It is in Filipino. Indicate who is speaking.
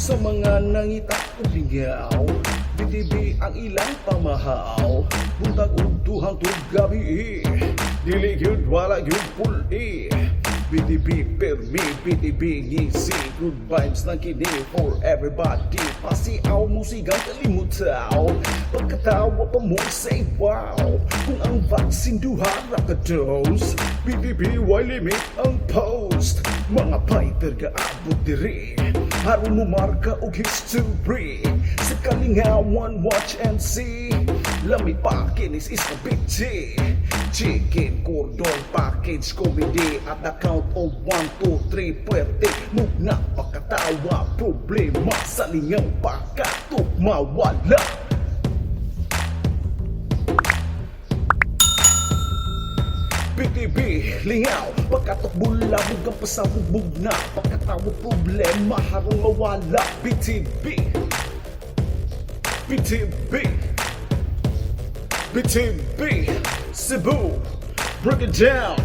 Speaker 1: Sa mga nangita o lingaw, BTv ang ilang pamahaw. Buntag udto hangtod gabi.e, Dili gyud wala gyud pul.e. BTv pirmi, BTv ngisi, good vibes ng kini for everybody. Pasi.aw mo siga'ng kalimutaw, Pakatawa pa mo say wow. Kung ang vaccine duha ra ka dose, BTv why limit ang post. Mga pyter ga.abot diri, Haron mo marka o history. Sa kalingawan watch and see, Lami pa kinis Iskabiche, chicken, Cordon, package, comedy. At the count of 1, 2, 3, pwerte muna pakatawa. Problema sa lingaw pagkatok mawala. BTv, lingaw, pagkatok bulabog ang pasabubog na. Pagkatawa problema, harong mawala. BTv BTv Cebu, break it down.